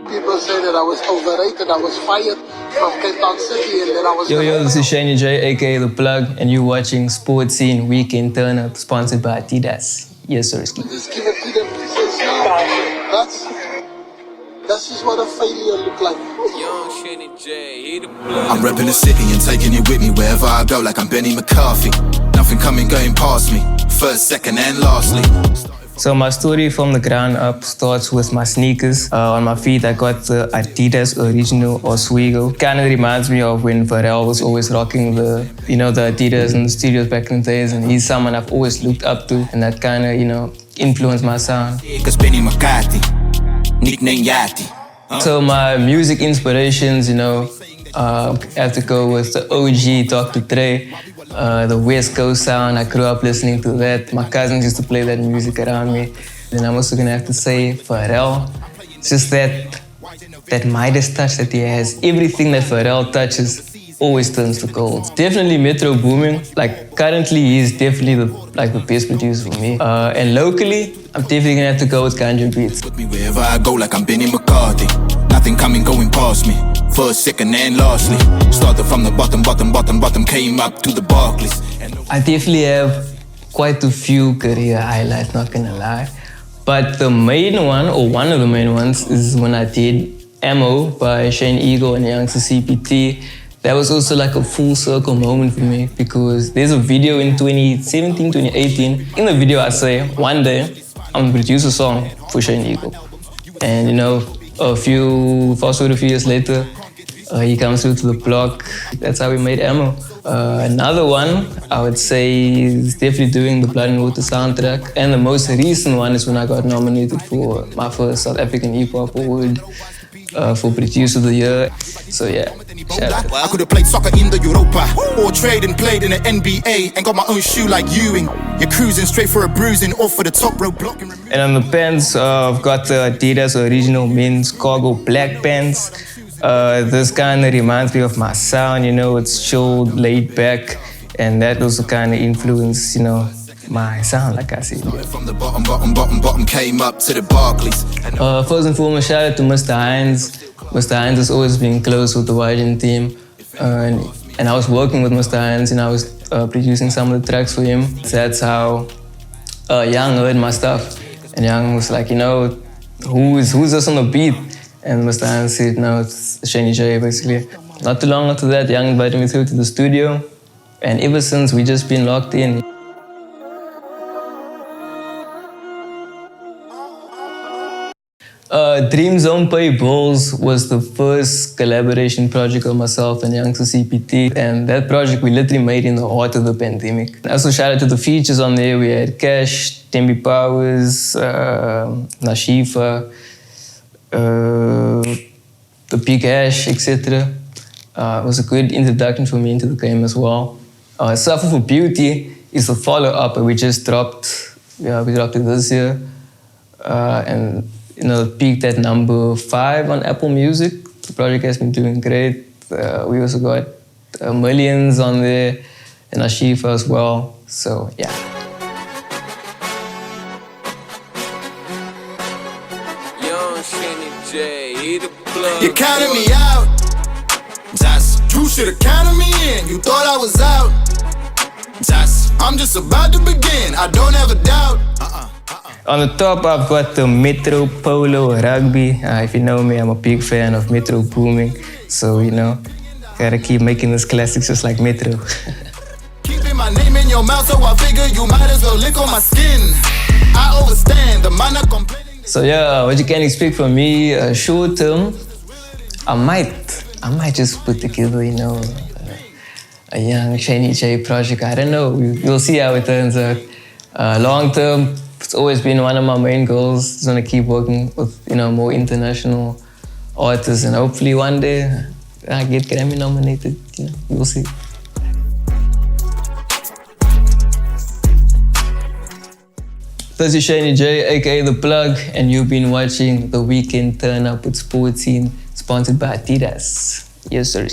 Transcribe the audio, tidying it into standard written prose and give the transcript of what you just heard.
People say that I was overrated, I was fired from Cape Town City, and then I was... Yo, this is Shaney Jay, aka The Plug, and you're watching Sports Scene Weekend Turn-Up, sponsored by adidas. Yes, sir. Just give it to them. That's just what a failure look like. Shaney Jay, I'm repping the city and taking it with me wherever I go, like I'm Benny McCarthy. Nothing coming, going past me. First, second, and lastly. So my story from the ground up starts with my sneakers. On my feet, I got the Adidas Original Oswego. Kind of reminds me of when Pharrell was always rocking the Adidas in the studios back in the days, and he's someone I've always looked up to, and that kind of, influenced my sound. Cause Benny McCarthy, nickname Yati. So my music inspirations, I have to go with the OG Dr. Dre, the West Coast sound. I grew up listening to that. My cousins used to play that music around me. Then I'm also gonna have to say Pharrell. It's just that Midas touch that he has. Everything that Pharrell touches always turns to gold. Definitely Metro Boomin. Like currently, he's definitely the best producer for me. And locally, I'm definitely gonna have to go with Ganja Beats. Put me wherever I go, like I'm Benny McCarthy. Nothing coming, going past me. First, second, and lastly. Started from the bottom, came up to the Barclays. I definitely have quite a few career highlights, not gonna lie. But the main one, or one of the main ones, is when I did Ammo by Shane Ego and YoungstaCPT. That was also like a full circle moment for me, because there's a video in 2017, 2018. In the video I say, one day, I'm gonna produce a song for Shane Ego. And fast forward a few years later, he comes through to the block. That's how we made Ammo. Another one, I would say, is definitely doing the Blood and Water soundtrack. And the most recent one is when I got nominated for my first South African Hip Hop Award for Producer of the Year. So yeah, shout out. I could have played soccer in the Europa, or trade and played in the NBA, and got my own shoe like Ewing. You're cruising straight for a bruising, or for the top row block. And on the pants, I've got the Adidas Original Men's Cargo Black Pants. This kind of reminds me of my sound, it's chilled, laid back, and that also kind of influenced, my sound, like I said. From the bottom, came up to the Barclays. First and foremost, shout out to Mr. Hines. Mr. Hines has always been close with the YGN team, and I was working with Mr. Hines, and I was producing some of the tracks for him. That's how Young heard my stuff, and Young was like, who's this on the beat? And Mr. Hines said, no, it's Shaney Jay, basically. Not too long after that, Young invited me through to the studio, and ever since, we just been locked in. Dream Zone Pay Balls was the first collaboration project of myself and YoungstaCPT, and that project we literally made in the heart of the pandemic. Also shout out to the features on there. We had Cash, Tembi Powers, Nashifa, the Big Ash, etc. It was a good introduction for me into the game as well. Suffer for Beauty is the follow-up that we just dropped. Yeah, we dropped it this year, and peaked at number 5 on Apple Music. The project has been doing great. We also got Millions on there, and Ashifa as well. So yeah. You counted me out. You should have counted me in. You thought I was out. I'm just about to begin. I don't have a doubt. On the top, I've got the Metro Polo Rugby. If you know me, I'm a big fan of Metro Booming. So, gotta keep making these classics just like Metro. Keeping my name in your mouth, so I figure you might as well lick on my skin. I overstand, the man not complaining. So yeah, what you can expect from me, short term, I might just put together, a young Shaney Jay project. I don't know, we'll see how it turns out. Long term, it's always been one of my main goals. Just want to keep working with, more international artists, and hopefully one day I get Grammy nominated. We'll see. This is Shaney Jay, aka The Plug, and you've been watching The Weekend Turn Up with Sports Scene, sponsored by adidas. Yes, sir.